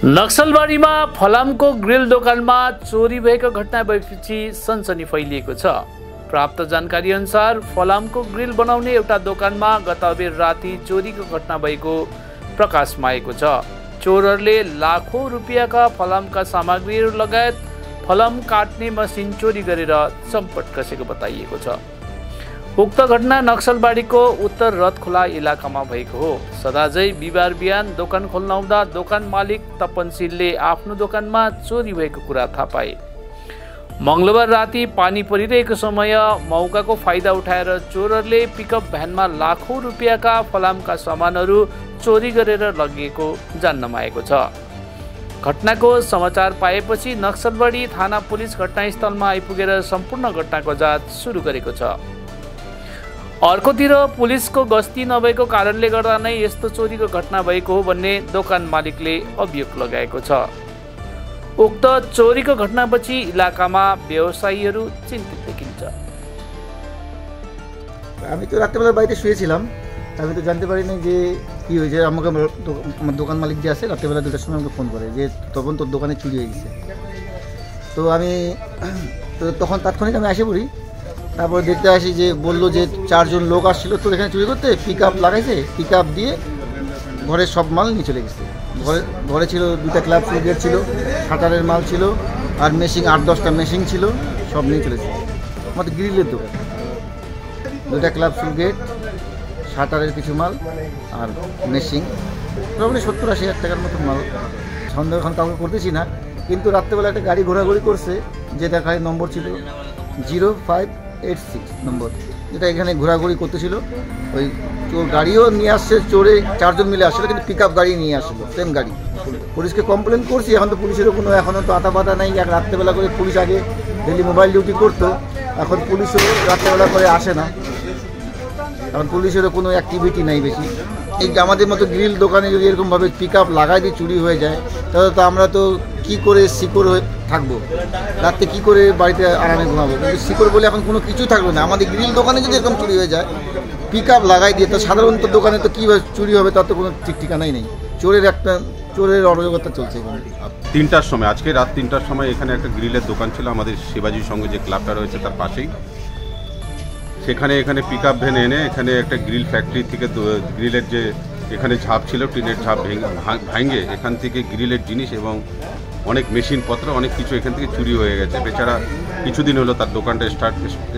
नक्सलबारीमा फलामको ग्रिल दोकानमा चोरी भएको घटना भएपछि सनसनी फैलिएको छ। प्राप्त जानकारी अनुसार फलामको ग्रिल बनाउने एउटा दोकानमा गत बेर राति चोरीको घटना भएको प्रकाशमा आएको छ। चोरहरूले लाखौं रुपियाँका फलामका सामग्रीहरू लगायत फलाम काट्ने मसिन चोरी गरेर चम्पट कसेको बताइएको छ। उक्त घटना नक्सलबारीको उत्तर रथखोला इलाकामा भएको हो। सदाझै बिहिबार बिहान दोकान खोल्न आउँदा दोकान मालिक तपनशीलले आफ्नो दोकानमा चोरी भएको कुरा थाहा पाए। मंगलबार राति पानी परिरहेको समय मौकाको फाइदा उठाएर चोरहरूले पिकअप भ्यानमा लाखौं रुपियाँका फलामका सामानहरू चोरी गरेर लगिएको जान्नमा आएको छ। घटनाको समाचार पाएपछि नक्सलबारी थाना पुलिस घटनास्थलमा आइपुगेर सम्पूर्ण घटनाको जाँच सुरु गरेको छ। अर्कोतिर पुलिसको गस्ती नभएको कारणले गर्दा नै यस्तो चोरीको घटना भएको हो भन्ने दोकान मालिकले अभियोग लगाएको छ। उक्त चोरीको घटनापछि इलाकामा व्यवसायीहरू चिन्तित देखिन्छ। আমি তো রাত্রেবেলা বাড়িতে শুয়েছিলাম, আমি তো জানতে পারিনি যে কি হয়েছে। আমাকে আমার দোকান মালিক যে আছে রাত্রেবেলা 2টার সময় আমাকে ফোন করে যে তখন তোর দোকানে চুরি হয়ে গেছে। তো আমি তখন তাৎক্ষণিক আমি এসে পড়ি। তারপর দেখতে আসি যে বললো যে 4 জন লোক আসছিল তো এখানে চুরি করতে, পিকআপ লাগাইছে, পিকআপ দিয়ে ঘরের সব মাল নিয়ে চলে গেছে। ঘরে ছিল 2টা ক্লাব ফুলগেট ছিল, শাটারের মাল ছিল আর মেশিন 8-10টা মেশিন ছিল, সব নিয়ে চলেছে। আমাদের গ্রিলের দোকান, 2টা ক্লাব ফুলগেট, শাটারের কিছু মাল আর মেশিন, মোটামুটি 70-80 হাজার টাকার মতো মাল। সন্দেহ এখন কাউকে করতেছি না, কিন্তু রাত্রেবেলা একটা গাড়ি ঘোরাঘুরি করছে, যে দেখায় নম্বর ছিল 0586 নম্বর, যেটা এখানে ঘোরাঘুরি করতেছিল। ওই গাড়িও নিয়ে আসছে, চোরে 4 জন মিলে আসছিল, কিন্তু পিকআপ গাড়ি নিয়ে আসছিল, সেম গাড়ি। পুলিশকে কমপ্লেন করছি, এখন তো পুলিশেরও কোনো এখনও তো আতা পাতা নাই। এক রাত্রেবেলা করে পুলিশ আগে ডেলি মোবাইল ডিউটি করতো, এখন পুলিশও রাত্রেবেলা করে আসে না, এখন পুলিশেরও কোনো অ্যাক্টিভিটি নাই বেশি। এই আমাদের মতো গ্রিল দোকানে যদি এরকমভাবে পিকআপ লাগাই দিয়ে চুরি হয়ে যায়, তাহলে তো আমরা তো কী করে সিকিউর হয়ে থাকবো, রাত্রে কী করে বাড়িতে আরামে ঘুমাবো। কিন্তু সিকিউর বলে এখন কোনো কিছু থাকবে না। আমাদের গ্রিল দোকানে যদি এরকম চুরি হয়ে যায়, পিকআপ লাগাই দিয়ে, তো সাধারণত দোকানে তো কীভাবে চুরি হবে তার তো কোনো ঠিক ঠিকানাই নেই। চোরের অরাজকতা চলছে এখানে। 3টার সময়, আজকে রাত 3টার সময় এখানে একটা গ্রিলের দোকান ছিল আমাদের শিবাজির সঙ্গে যে ক্লাবটা রয়েছে তার পাশেই। এখানে পিকআপ ভ্যান এনে এখানে একটা গ্রিল ফ্যাক্টরি থেকে গ্রিলের যে এখানে ঝাপ ছিল, টিনের ঝাপ ভাঙে এখান থেকে গ্রিলের জিনিস এবং অনেক মেশিনপত্র অনেক কিছু এখান থেকে চুরি হয়ে গেছে। বেচারা কিছুদিন হলো তার দোকানটা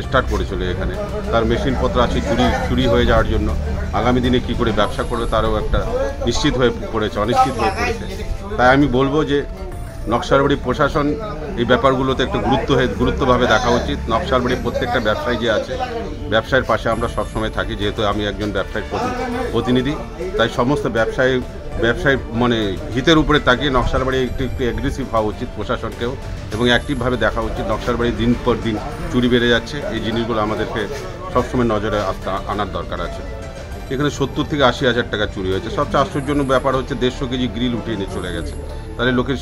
স্টার্ট করেছিল, এখানে তার মেশিনপত্র আছে চুরি হয়ে যাওয়ার জন্য আগামী দিনে কি করে ব্যবসা করবে তারও একটা অনিশ্চিত হয়ে পড়েছে। তাই আমি বলবো যে নকশালবাড়ি প্রশাসন এই ব্যাপারগুলোতে একটু গুরুত্বভাবে দেখা উচিত। নকশালবাড়ির প্রত্যেকটা ব্যবসায়ী যে আছে, ব্যবসায়ের পাশে আমরা সবসময় থাকি, যেহেতু আমি একজন ব্যবসায়িক প্রতিনিধি, তাই সমস্ত ব্যবসায়ী মানে হিতের উপরে তাকিয়ে নকশালবাড়ি একটু অ্যাগ্রেসিভ হওয়া উচিত প্রশাসনকেও, এবং অ্যাক্টিভভাবে দেখা উচিত। নকশালবাড়ি দিন পর দিন চুরি বেড়ে যাচ্ছে, এই জিনিসগুলো আমাদেরকে সবসময় নজরে আনার দরকার আছে। এখানে 70 থেকে 80 হাজার টাকা চুরি হয়েছে। সবচেয়ে আশ্চর্যজনক ব্যাপার হচ্ছে 150 কেজি গ্রিল উঠিয়ে নিয়ে চলে গেছে। তাহলে লোকের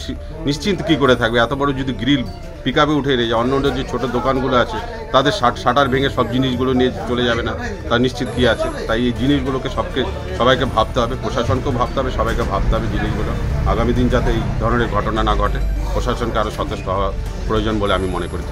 নিশ্চিন্ত কী করে থাকবে? এত বড় যদি গ্রিল পিকআপে উঠে নিয়ে যায়, অন্য যে ছোটো দোকানগুলো আছে তাদের শাটার ভেঙে সব জিনিসগুলো নিয়ে চলে যাবে না, তার নিশ্চিত কী আছে? তাই এই জিনিসগুলোকে সবাইকে ভাবতে হবে, প্রশাসনকেও ভাবতে হবে, সবাইকে ভাবতে হবে জিনিসগুলো। আগামী দিন যাতে এই ধরনের ঘটনা না ঘটে, প্রশাসনকে আরও সচেষ্ট হওয়া প্রয়োজন বলে আমি মনে করি।